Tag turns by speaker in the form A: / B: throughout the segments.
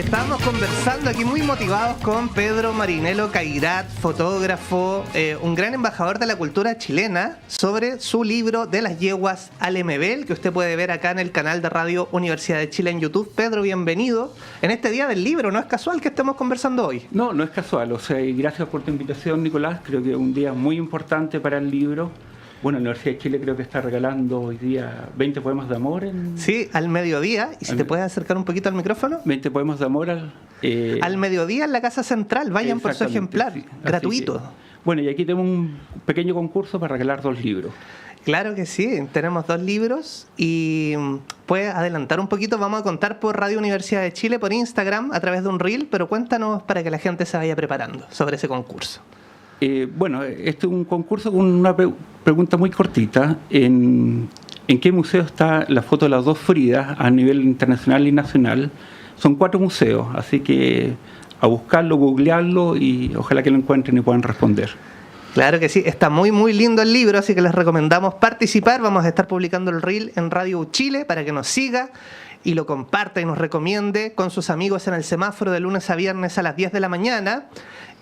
A: Estábamos conversando aquí muy motivados con Pedro Marinello Cairat, fotógrafo, un gran embajador de la cultura chilena, sobre su libro de las yeguas al Lemebel, que usted puede ver acá en el canal de Radio Universidad de Chile en YouTube. Pedro, bienvenido. En este día del libro, no es casual que estemos conversando hoy.
B: No, no es casual. O sea, y gracias por tu invitación, Nicolás. Creo que es un día muy importante para el libro. Bueno, la Universidad de Chile creo que está regalando hoy día 20 poemas de amor.
A: Sí, al mediodía. Y si te puedes acercar un poquito al micrófono.
B: 20 poemas de amor
A: al mediodía en la Casa Central. Vayan por su ejemplar, sí, gratuito.
B: Bueno, y aquí tenemos un pequeño concurso para regalar 2 libros.
A: Claro que sí, tenemos 2 libros y puedes adelantar un poquito. Vamos a contar por Radio Universidad de Chile, por Instagram, a través de un reel, pero cuéntanos para que la gente se vaya preparando sobre ese concurso.
B: Bueno, este es un concurso con una pregunta muy cortita. ¿En qué museo está la foto de las 2 Fridas a nivel internacional y nacional? Son 4 museos, así que a buscarlo, googlearlo y ojalá que lo encuentren y puedan responder.
A: Claro que sí, está muy muy lindo el libro, así que les recomendamos participar. Vamos a estar publicando el reel en Radio Chile para que nos siga y lo comparta y nos recomiende con sus amigos en el semáforo de lunes a viernes a las 10 de la mañana.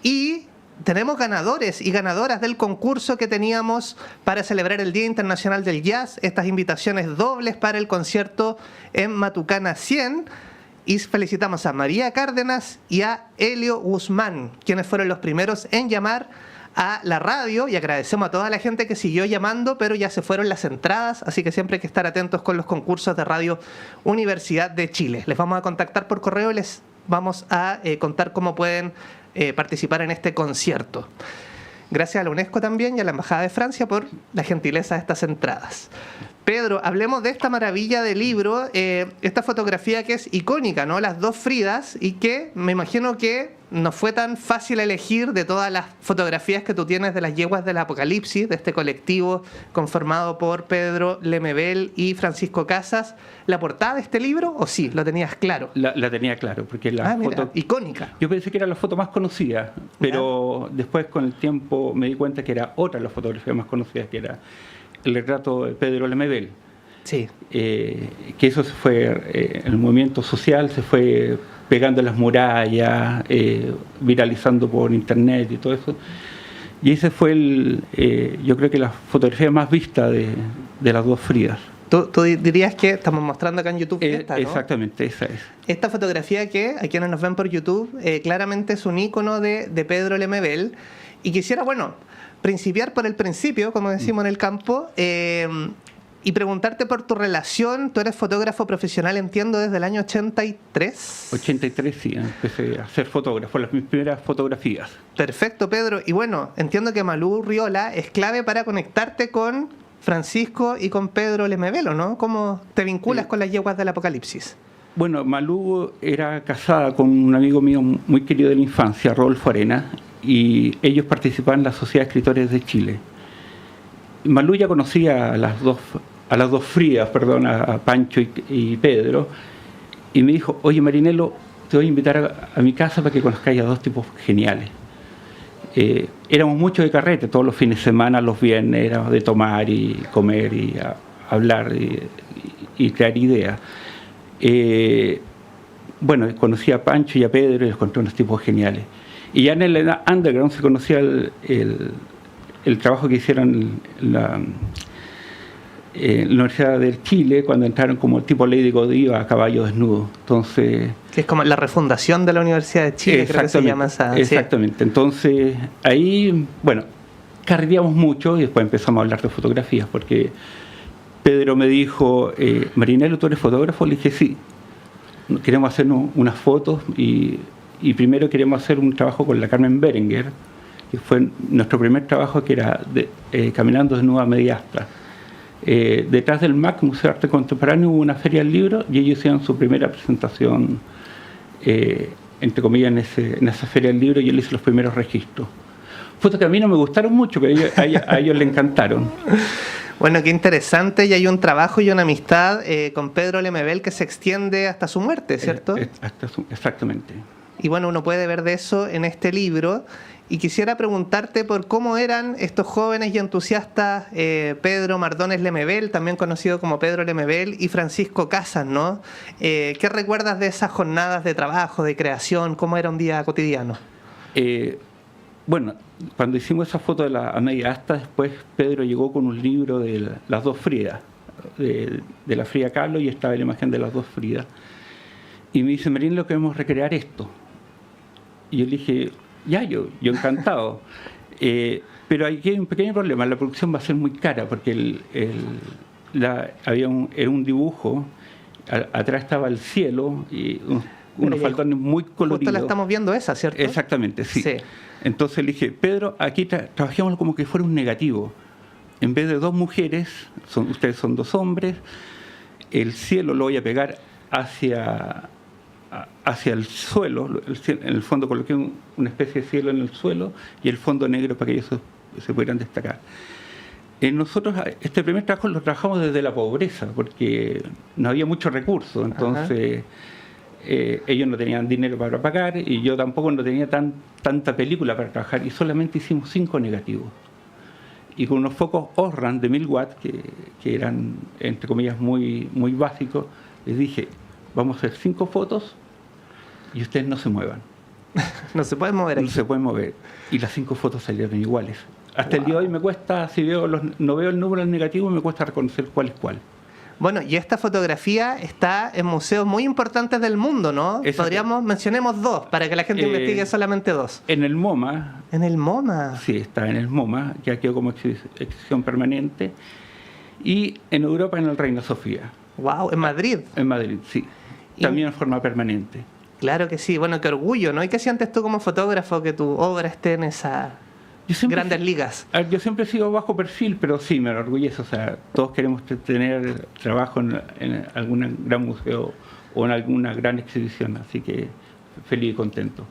A: Y tenemos ganadores y ganadoras del concurso que teníamos para celebrar el Día Internacional del Jazz, estas invitaciones dobles para el concierto en Matucana 100. Y felicitamos a María Cárdenas y a Helio Guzmán, quienes fueron los primeros en llamar a la radio, y agradecemos a toda la gente que siguió llamando, pero ya se fueron las entradas, así que siempre hay que estar atentos con los concursos de Radio Universidad de Chile. Les vamos a contactar por correo y les vamos a contar cómo pueden participar en este concierto. Gracias a la UNESCO también y a la Embajada de Francia por la gentileza de estas entradas. Pedro, hablemos de esta maravilla de libro, esta fotografía que es icónica, ¿no? Las 2 Fridas, y que me imagino que no fue tan fácil elegir de todas las fotografías que tú tienes de las yeguas del Apocalipsis, de este colectivo conformado por Pedro Lemebel y Francisco Casas, la portada de este libro, ¿o sí? ¿Lo tenías claro?
B: La tenía claro, porque la foto
A: icónica.
B: Yo pensé que era la foto más conocida, pero después con el tiempo me di cuenta que era otra de las fotografías más conocidas, que era el retrato de Pedro Lemebel.
A: Sí.
B: Que eso se fue, el movimiento social se fue pegando en las murallas, viralizando por internet y todo eso. Y ese fue yo creo que la fotografía más vista de las 2 Fridas.
A: Tú dirías que estamos mostrando acá en YouTube esta, ¿no?
B: Exactamente, esa es.
A: Esta fotografía que, a quienes nos ven por YouTube, claramente es un ícono de Pedro Lemebel. Y quisiera, principiar por el principio, como decimos en el campo, y preguntarte por tu relación. Tú eres fotógrafo profesional, entiendo, desde el año 83.
B: 83, sí, empecé a ser fotógrafo, mis primeras fotografías.
A: Perfecto, Pedro. Y entiendo que Malú Riola es clave para conectarte con Francisco y con Pedro Lemebel, ¿no? ¿Cómo te vinculas con las yeguas del Apocalipsis?
B: Bueno, Malú era casada con un amigo mío muy querido de la infancia, Rodolfo Arena, y ellos participaban en la Sociedad de Escritores de Chile. Malú ya conocía a las dos Fridas, a Pancho y Pedro, y me dijo: oye, Marinello, te voy a invitar a mi casa para que conozcáis a 2 tipos geniales. Éramos mucho de carrete, todos los fines de semana, los viernes, éramos de tomar y comer y hablar y crear ideas. Conocí a Pancho y a Pedro y les encontré unos tipos geniales. Y ya en el underground se conocía el trabajo que hicieron en la Universidad de Chile cuando entraron como tipo Lady Godiva a caballo desnudo. Entonces,
A: que es como la refundación de la Universidad de Chile, creo que se llama esa.
B: Exactamente. Sí. Entonces, ahí, carreteamos mucho y después empezamos a hablar de fotografías, porque Pedro me dijo: Marinello, ¿tú eres fotógrafo? Le dije: sí. Queremos hacer unas fotos y primero queremos hacer un trabajo con la Carmen Berenguer, que fue nuestro primer trabajo, que era caminando desnuda a media asta. Detrás del MAC, Museo de Arte Contemporáneo, hubo una feria del libro y ellos hicieron su primera presentación, entre comillas, en esa feria del libro, y yo le hice los primeros registros. Fotos que a mí no me gustaron mucho, pero a ellos le encantaron.
A: Bueno, qué interesante, y hay un trabajo y una amistad con Pedro Lemebel que se extiende hasta su muerte, ¿cierto?
B: Exactamente.
A: Y bueno, uno puede ver de eso en este libro. Y quisiera preguntarte por cómo eran estos jóvenes y entusiastas Pedro Mardones Lemebel, también conocido como Pedro Lemebel, y Francisco Casas, ¿no? ¿Qué recuerdas de esas jornadas de trabajo, de creación? ¿Cómo era un día cotidiano?
B: Bueno, cuando hicimos esa foto de la media asta, después Pedro llegó con un libro de las dos Fridas, de la Frida Kahlo, y estaba la imagen de las dos Fridas. Y me dice, Marín, lo queremos recrear esto. Y yo le dije, ya, yo encantado. Pero aquí hay un pequeño problema, la producción va a ser muy cara, porque era un dibujo, atrás estaba el cielo, y unos faldones muy coloridos.
A: Justo la estamos viendo esa, ¿cierto?
B: Exactamente, sí.
A: Sí.
B: Entonces le dije, Pedro, aquí trabajemos como que fuera un negativo. En vez de dos mujeres, ustedes son dos hombres, el cielo lo voy a pegar hacia el suelo, en el fondo coloqué una especie de cielo en el suelo y el fondo negro para que ellos se pudieran destacar. Nosotros este primer trabajo lo trabajamos desde la pobreza, porque no había muchos recursos, entonces ellos no tenían dinero para pagar y yo tampoco no tenía tanta película para trabajar, y solamente hicimos 5 negativos. Y con unos focos Osram de 1000 watts, que eran, entre comillas, muy, muy básicos, les dije, vamos a hacer 5 fotos y ustedes no se muevan.
A: No se pueden mover aquí.
B: No se pueden mover. Y las 5 fotos salieron iguales. Hasta el día de hoy me cuesta, si no veo el número del negativo, me cuesta reconocer cuál es cuál.
A: Bueno, y esta fotografía está en museos muy importantes del mundo, ¿no? Mencionemos 2, para que la gente investigue solamente 2.
B: En el MoMA.
A: ¿En el MoMA?
B: Sí, está en el MoMA, ya quedó como exhibición permanente. Y en Europa, en el Reina Sofía.
A: Wow, ¿en Madrid?
B: En Madrid, sí. También en forma permanente.
A: Claro que sí. Bueno, qué orgullo, ¿no? ¿Y qué sientes tú como fotógrafo que tu obra esté en esas grandes ligas?
B: Yo siempre he sido bajo perfil, pero sí, me enorgullece. O sea, todos queremos tener trabajo en algún gran museo o en alguna gran exhibición. Así que feliz y contento.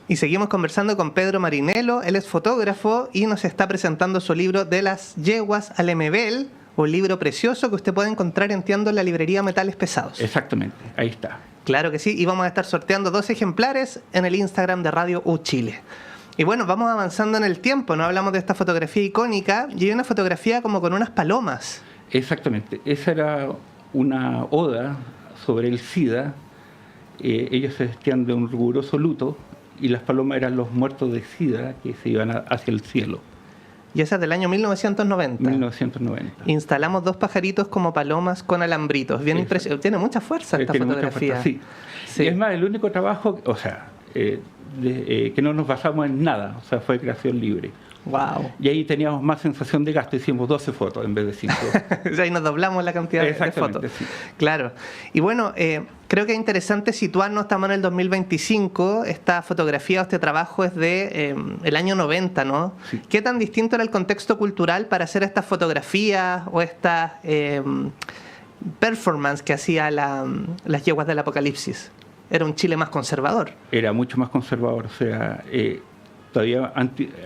A: Y seguimos conversando con Pedro Marinello. Él es fotógrafo y nos está presentando su libro De las yeguas a Lemebel, un libro precioso que usted puede encontrar, entiendo, en la librería Metales Pesados.
B: Exactamente, ahí está.
A: Claro que sí, y vamos a estar sorteando 2 ejemplares en el Instagram de Radio U Chile. Y bueno, vamos avanzando en el tiempo, ¿no? Hablamos de esta fotografía icónica y hay una fotografía como con unas palomas.
B: Exactamente, esa era una oda sobre el SIDA. Ellos se vestían de un riguroso luto y las palomas eran los muertos de SIDA que se iban hacia el cielo.
A: Y esa es del año 1990.
B: 1990.
A: Instalamos 2 pajaritos como palomas con alambritos. Bien impresionante. Tiene mucha fuerza esta fotografía.
B: Mucha fuerza, sí. Y es más, el único trabajo, o sea, que no nos basamos en nada, o sea, fue creación libre.
A: Wow.
B: Y ahí teníamos más sensación de gasto, hicimos 12 fotos en vez de 5.
A: Ahí nos doblamos la cantidad de fotos.
B: Sí.
A: Claro. Y bueno, creo que es interesante situarnos, estamos en el 2025, esta fotografía o este trabajo es de el año 90, ¿no? Sí. ¿Qué tan distinto era el contexto cultural para hacer estas fotografías o estas performance que hacía las yeguas del Apocalipsis? Era un Chile más conservador.
B: Era mucho más conservador, o sea, todavía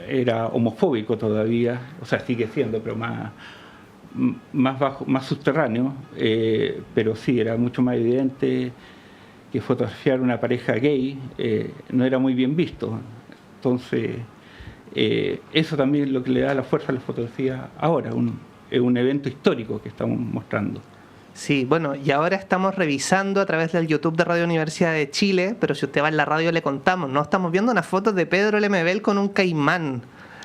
B: era homofóbico todavía, o sea, sigue siendo, pero más bajo, más subterráneo, pero sí, era mucho más evidente que fotografiar una pareja gay no era muy bien visto. Entonces, eso también es lo que le da la fuerza a la fotografía ahora, es un evento histórico que estamos mostrando.
A: Sí, bueno, y ahora estamos revisando a través del YouTube de Radio Universidad de Chile, pero si usted va en la radio le contamos, ¿no? Estamos viendo una foto de Pedro Lemebel con un caimán,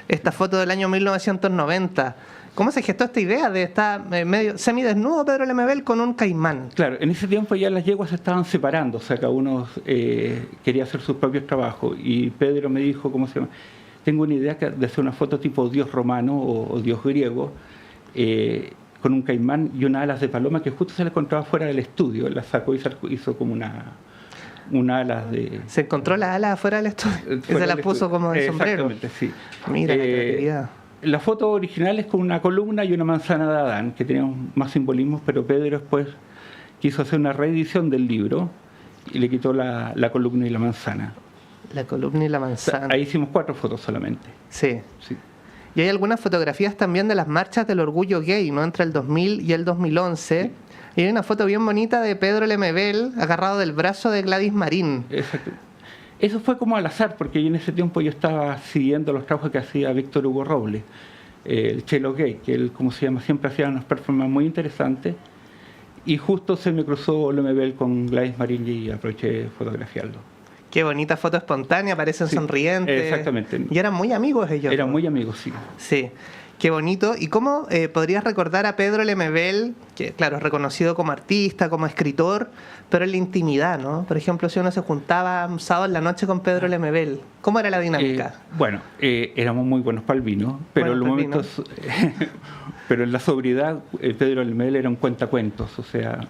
A: esta foto del año 1990. ¿Cómo se gestó esta idea de estar medio semidesnudo Pedro Lemebel con un caimán?
B: Claro, en ese tiempo ya las yeguas se estaban separando, o sea, cada uno quería hacer sus propios trabajos, y Pedro me dijo, ¿cómo se llama? Tengo una idea de hacer una foto tipo dios romano o dios griego, con un caimán y unas alas de paloma que justo se le encontraba fuera del estudio. La sacó y hizo como una alas de...
A: ¿Se encontró las alas afuera del estudio? Y se las puso como de sombrero.
B: Exactamente, sí.
A: Mira la creatividad.
B: La foto original es con una columna y una manzana de Adán, que tenía más simbolismos, pero Pedro después quiso hacer una reedición del libro y le quitó la columna y la manzana.
A: La columna y la manzana.
B: O sea, ahí hicimos 4 fotos solamente.
A: Sí. Y hay algunas fotografías también de las marchas del orgullo gay, ¿no? Entre el 2000 y el 2011. Sí. Y hay una foto bien bonita de Pedro Lemebel agarrado del brazo de Gladys Marín.
B: Exacto. Eso fue como al azar, porque en ese tiempo yo estaba siguiendo los trabajos que hacía Víctor Hugo Robles, el Chelo Gay, que él, como se llama, siempre hacía unas performances muy interesantes, y justo se me cruzó Lemebel con Gladys Marín y aproveché de fotografiarlo.
A: Qué bonita foto espontánea, parecen sonrientes.
B: Exactamente.
A: Y eran muy amigos ellos.
B: Eran muy amigos, sí.
A: Sí. Qué bonito. ¿Y cómo podrías recordar a Pedro Lemebel, que claro, es reconocido como artista, como escritor, pero en la intimidad, ¿no? Por ejemplo, si uno se juntaba un sábado en la noche con Pedro Lemebel, ¿cómo era la dinámica?
B: Bueno, éramos muy buenos para el vino, pero en los momentos... pero en la sobriedad, Pedro Lemebel era un cuentacuentos, o sea...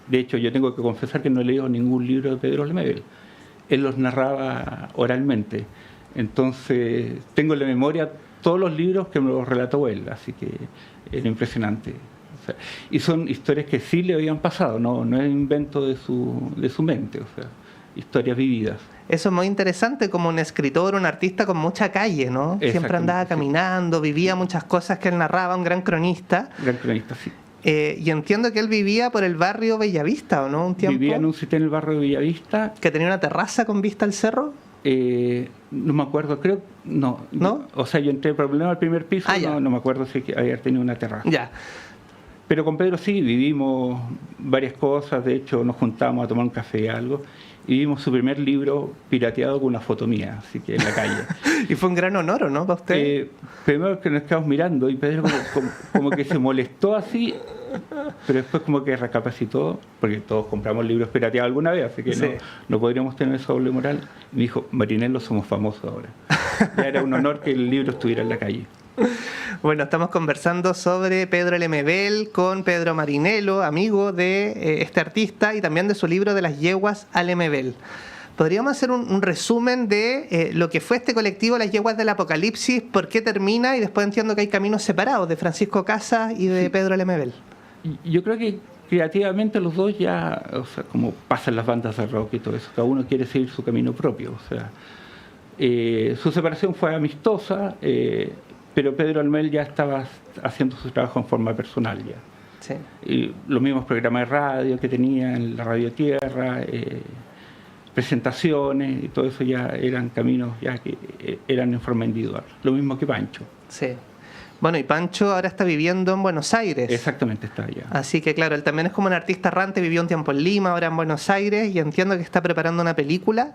B: De hecho, yo tengo que confesar que no he leído ningún libro de Pedro Lemebel. Él los narraba oralmente. Entonces, tengo en la memoria todos los libros que me los relató él, así que era impresionante. O sea, y son historias que sí le habían pasado, no es invento de su mente, o sea, historias vividas.
A: Eso es muy interesante, como un escritor, un artista con mucha calle, ¿no? Siempre andaba caminando, vivía muchas cosas que él narraba, un gran cronista.
B: Gran cronista, sí.
A: Y entiendo que él vivía por el barrio Bellavista, ¿o no? Un tiempo.
B: Vivía en un sitio en el barrio de Bellavista.
A: ¿Que tenía una terraza con vista al cerro?
B: No me acuerdo, creo, no. O sea, yo entré por problema al primer piso, no me acuerdo si había tenido una terraza.
A: Ya.
B: Pero con Pedro sí, vivimos varias cosas, de hecho nos juntamos a tomar un café o algo, y vimos su primer libro pirateado con una foto mía, así que en la calle.
A: Y fue un gran honor, ¿no? Para usted.
B: Primero que nos quedamos mirando y Pedro como que se molestó así, pero después como que recapacitó, porque todos compramos libros pirateados alguna vez, así que sí, no podríamos tener esa doble moral. Y me dijo, Marinello, somos famosos ahora. Ya era un honor que el libro estuviera en la calle.
A: Bueno, estamos conversando sobre Pedro Lemebel con Pedro Marinello, amigo de este artista y también de su libro de las yeguas a Lemebel. ¿Podríamos hacer un resumen de lo que fue este colectivo Las Yeguas del Apocalipsis, por qué termina y después entiendo que hay caminos separados de Francisco Casas y de Pedro Lemebel?
B: Yo creo que creativamente los dos ya, o sea, como pasan las bandas de rock y todo eso, cada uno quiere seguir su camino propio, o sea, su separación fue amistosa, pero Pedro Lemebel ya estaba haciendo su trabajo en forma personal ya.
A: Sí.
B: Y los mismos programas de radio que tenía en la Radio Tierra, presentaciones y todo eso ya eran caminos ya que eran en forma individual. Lo mismo que Pancho.
A: Sí. Bueno, y Pancho ahora está viviendo en Buenos Aires.
B: Exactamente, está allá.
A: Así que claro, él también es como un artista errante, vivió un tiempo en Lima, ahora en Buenos Aires, y entiendo que está preparando una película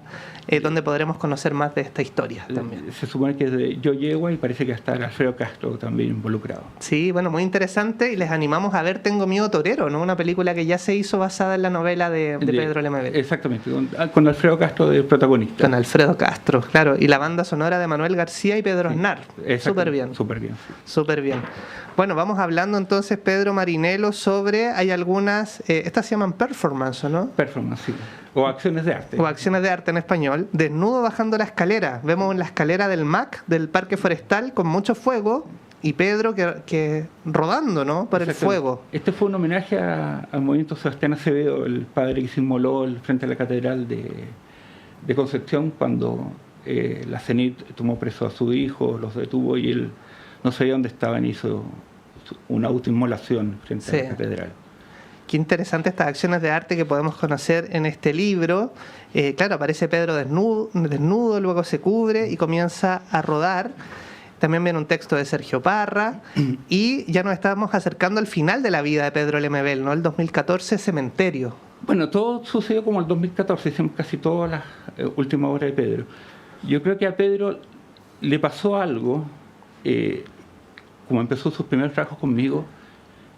A: donde podremos conocer más de esta historia también.
B: Se supone que es de Yo Yegua y parece que está Alfredo Castro también involucrado.
A: Sí, bueno, muy interesante, y les animamos a ver Tengo Miedo Torero, ¿no? Una película que ya se hizo basada en la novela de Pedro Lemebel.
B: Exactamente, con Alfredo Castro de protagonista.
A: Con Alfredo Castro, claro, y la banda sonora de Manuel García y Pedro Aznar. Súper bien.
B: Súper bien. Sí.
A: Súper bien. Bueno, vamos hablando entonces, Pedro Marinello, sobre, hay algunas, estas se llaman performance, ¿o no?
B: Performance, sí. O acciones de arte.
A: O acciones de arte en español. Desnudo bajando la escalera. Vemos la escalera del MAC, del Parque Forestal, con mucho fuego, y Pedro que rodando, ¿no? Por el fuego.
B: Este fue un homenaje al movimiento Sebastián Acevedo, el padre que se inmoló frente a la catedral de Concepción cuando la CENIT tomó preso a su hijo, los detuvo y él no sabía dónde estaban, hizo una autoinmolación frente a la catedral.
A: Qué interesante estas acciones de arte que podemos conocer en este libro. Claro, aparece Pedro desnudo, luego se cubre y comienza a rodar. También viene un texto de Sergio Parra y ya nos estamos acercando al final de la vida de Pedro Lemebel, ¿no? El 2014, Cementerio.
B: Bueno, todo sucedió como el 2014, hicimos casi todas las últimas obras de Pedro. Yo creo que a Pedro le pasó algo. Como empezó sus primeros trabajos conmigo,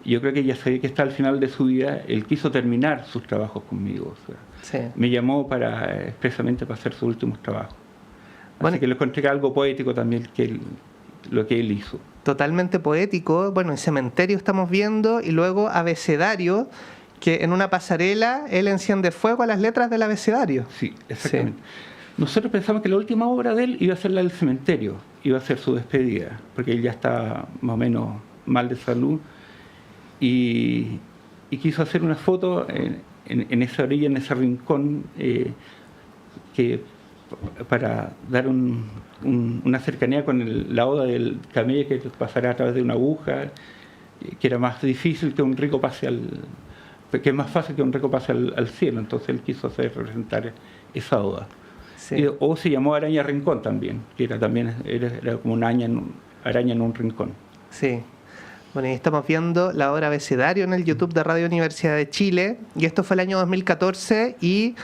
B: yo creo que ya sabía que está al final de su vida, él quiso terminar sus trabajos conmigo, o sea, me llamó expresamente para hacer sus últimos trabajos. Así que le encontré algo poético también lo que él hizo. Totalmente poético. Bueno, en Cementerio estamos viendo, y luego Abecedario, que en una pasarela él enciende fuego a las letras del abecedario. Sí, exactamente. Sí. Nosotros pensamos que la última obra de él iba a ser la del Cementerio, iba a ser su despedida, porque él ya está más o menos mal de salud, y quiso hacer una foto en esa orilla, en ese rincón, para dar una cercanía con la oda del camello que pasará a través de una aguja, que era más difícil que un rico pase que es más fácil que un rico pase al cielo, entonces él quiso representar esa oda.
A: Sí.
B: O se llamó Araña Rincón también, que era como una araña en un rincón.
A: Sí. Bueno, y estamos viendo la obra Abecedario en el YouTube de Radio Universidad de Chile, y esto fue el año 2014, y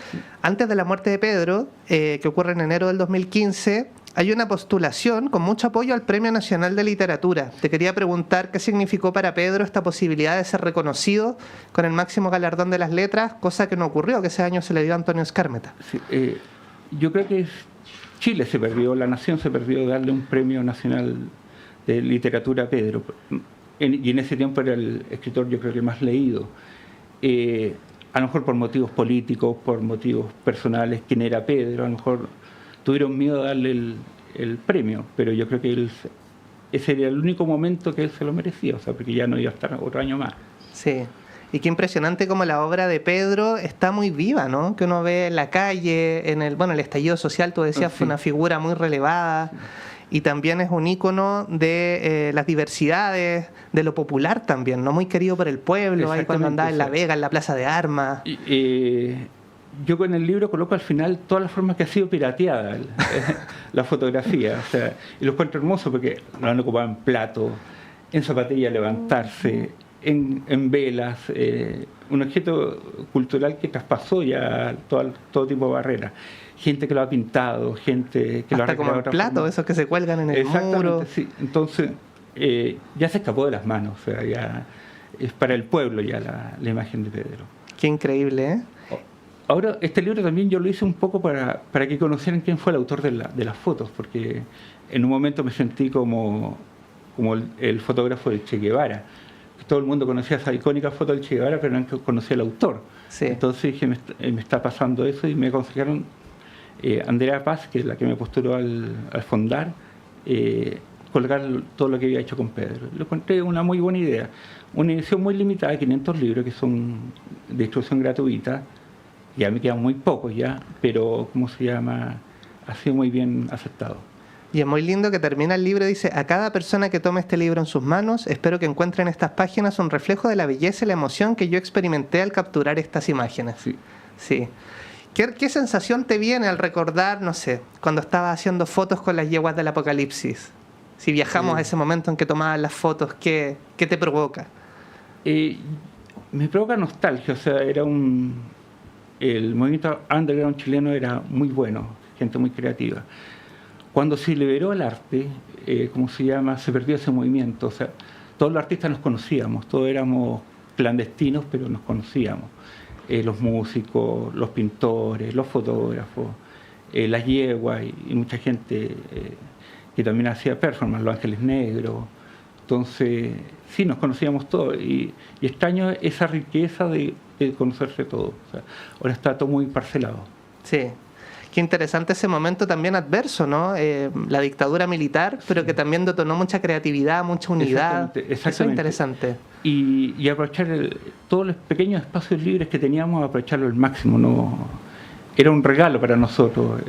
A: antes de la muerte de Pedro, que ocurre en enero del 2015, hay una postulación con mucho apoyo al Premio Nacional de Literatura. Te quería preguntar qué significó para Pedro esta posibilidad de ser reconocido con el máximo galardón de las letras, cosa que no ocurrió, que ese año se le dio a Antonio Skármeta.
B: Sí, yo creo que Chile se perdió, la nación se perdió de darle un Premio Nacional de Literatura a Pedro. Y en ese tiempo era el escritor, yo creo que más leído. A lo mejor por motivos políticos, por motivos personales, quién era Pedro, a lo mejor tuvieron miedo de darle el premio, pero yo creo que ese era el único momento que él se lo merecía, o sea, porque ya no iba a estar otro año más.
A: Sí, y qué impresionante como la obra de Pedro está muy viva, ¿no? Que uno ve en la calle, el estallido social, tú decías, fue una figura muy relevada. Y también es un ícono de las diversidades, de lo popular también, ¿no? Muy querido por el pueblo, ahí cuando andaba en La Vega, en la Plaza de Armas.
B: Yo con el libro coloco al final todas las formas que ha sido pirateada la fotografía, o sea, y lo encuentro hermoso porque lo han ocupado en plato, en zapatilla levantarse, en velas, un objeto cultural que traspasó ya todo tipo de barreras. Gente que lo ha pintado, gente que lo ha recreado.
A: Hasta como platos, esos que se cuelgan en el muro.
B: Sí. Entonces, ya se escapó de las manos, o sea, ya es para el pueblo ya la imagen de Pedro.
A: Qué increíble, ¿eh?
B: Ahora, este libro también yo lo hice un poco para que conocieran quién fue el autor de las fotos, porque en un momento me sentí como el fotógrafo de Che Guevara. Todo el mundo conocía esa icónica foto del Che Guevara, pero no conocía al autor.
A: Sí.
B: Entonces dije, me está pasando eso, y me aconsejaron Andrea Paz, que es la que me postuló al Fondar, colgar todo lo que había hecho con Pedro. Lo encontré una muy buena idea. Una edición muy limitada, 500 libros, que son de distribución gratuita. Ya me quedan muy pocos ya, pero ha sido muy bien aceptado.
A: Y es muy lindo que termina el libro y dice: a cada persona que tome este libro en sus manos, espero que encuentre en estas páginas un reflejo de la belleza y la emoción que yo experimenté al capturar estas imágenes. Sí. ¿Qué sensación te viene al recordar, no sé, cuando estabas haciendo fotos con las yeguas del Apocalipsis? Si viajamos a ese momento en que tomabas las fotos, ¿qué te provoca?
B: Me provoca nostalgia, o sea, el movimiento underground chileno era muy bueno, gente muy creativa. Cuando se liberó el arte, se perdió ese movimiento, o sea, todos los artistas nos conocíamos, todos éramos clandestinos, pero nos conocíamos. Los músicos, los pintores, los fotógrafos, las yeguas y mucha gente que también hacía performance, Los Ángeles Negros. Entonces, sí, nos conocíamos todos y extraño esa riqueza de conocerse todo. O sea, ahora está todo muy parcelado.
A: Sí. Qué interesante ese momento también adverso, ¿no? La dictadura militar, pero que también detonó mucha creatividad, mucha unidad. Exactamente. Eso es interesante.
B: Y aprovechar todos los pequeños espacios libres que teníamos, aprovecharlo al máximo. ¿No? Era un regalo para nosotros,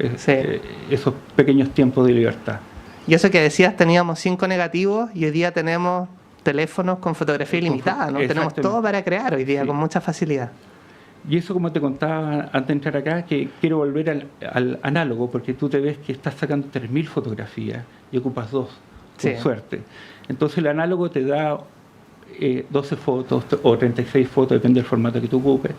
B: esos pequeños tiempos de libertad.
A: Y eso que decías, teníamos 5 negativos y hoy día tenemos teléfonos con fotografía ilimitada, ¿no? Tenemos todo para crear hoy día con mucha facilidad.
B: Y eso, como te contaba antes de entrar acá, que quiero volver al análogo, porque tú te ves que estás sacando 3.000 fotografías y ocupas 2, con suerte. Entonces el análogo te da 12 fotos o 36 fotos, depende del formato que tú ocupes.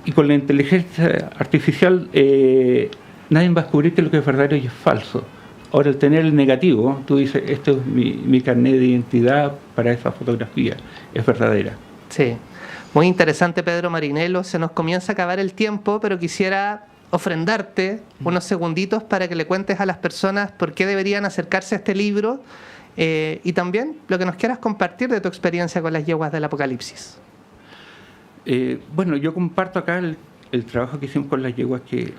B: Y con la inteligencia artificial nadie va a descubrir que lo que es verdadero y es falso. Ahora, al tener el negativo, tú dices, esto es mi carnet de identidad para esa fotografía, es verdadera.
A: Sí. Muy interesante, Pedro Marinello. Se nos comienza a acabar el tiempo, pero quisiera ofrendarte unos segunditos para que le cuentes a las personas por qué deberían acercarse a este libro y también lo que nos quieras compartir de tu experiencia con las yeguas del Apocalipsis.
B: Bueno, yo comparto acá el trabajo que hicimos con las yeguas, que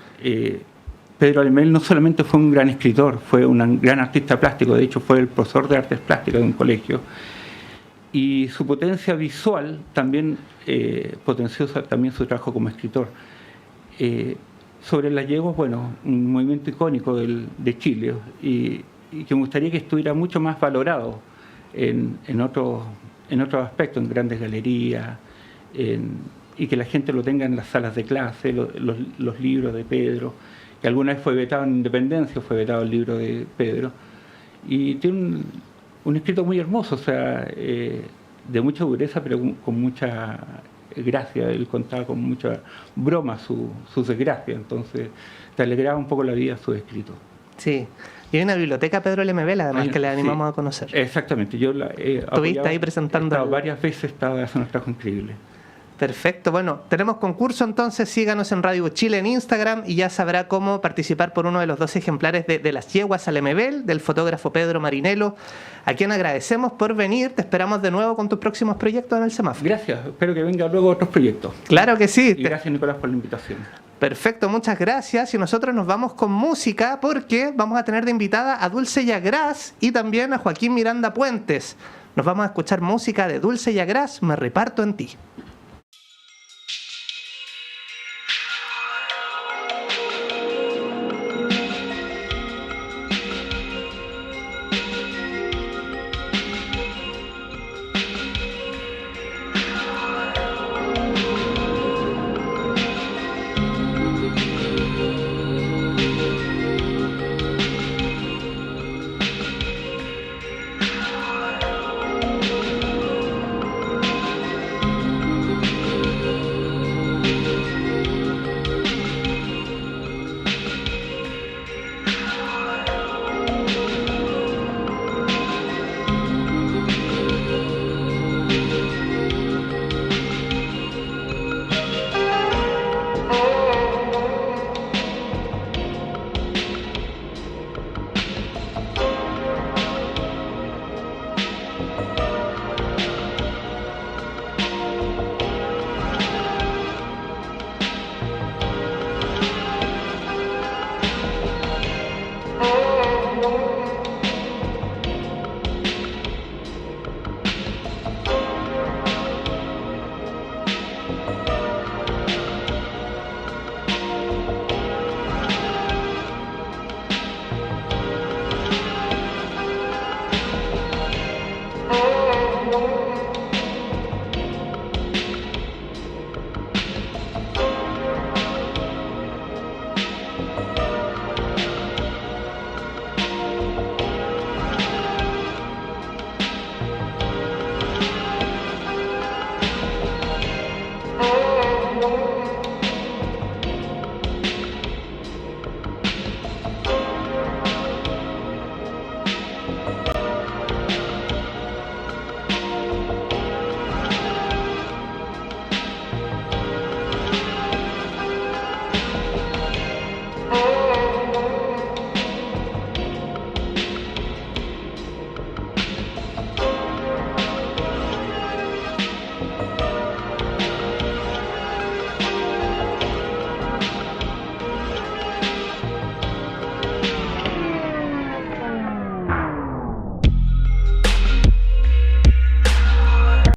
B: Pedro Alemell no solamente fue un gran escritor, fue un gran artista plástico, de hecho fue el profesor de artes plásticas de un colegio. Y su potencia visual también potenció también su trabajo como escritor. Sobre las yeguas, bueno, un movimiento icónico de Chile y que me gustaría que estuviera mucho más valorado en otros aspectos, en grandes galerías, y que la gente lo tenga en las salas de clase, los libros de Pedro, que alguna vez fue vetado en Independencia, fue vetado el libro de Pedro, y tiene un escrito muy hermoso, o sea, de mucha dureza, pero con mucha gracia. Él contaba con mucha broma sus desgracias, entonces te alegraba un poco la vida su escrito.
A: Sí. Y hay una biblioteca Pedro Lemebel, además, que le animamos
B: sí,
A: a conocer.
B: Exactamente. Yo la
A: ¿Estuviste ahí presentando?
B: Varias veces estaba haciendo un trabajo increíble.
A: Perfecto. Bueno, tenemos concurso, entonces síganos en Radio Chile en Instagram y ya sabrá cómo participar por uno de los 2 ejemplares de las yeguas a Lemebel, del fotógrafo Pedro Marinello, a quien agradecemos por venir. Te esperamos de nuevo con tus próximos proyectos en el semáforo.
B: Gracias. Espero que vengan luego otros proyectos.
A: Claro que sí.
B: Y gracias, Nicolás, por la invitación.
A: Perfecto, muchas gracias. Y nosotros nos vamos con música porque vamos a tener de invitada a Dulce Yagraz y también a Joaquín Miranda Puentes. Nos vamos a escuchar música de Dulce Yagraz, Me reparto en ti.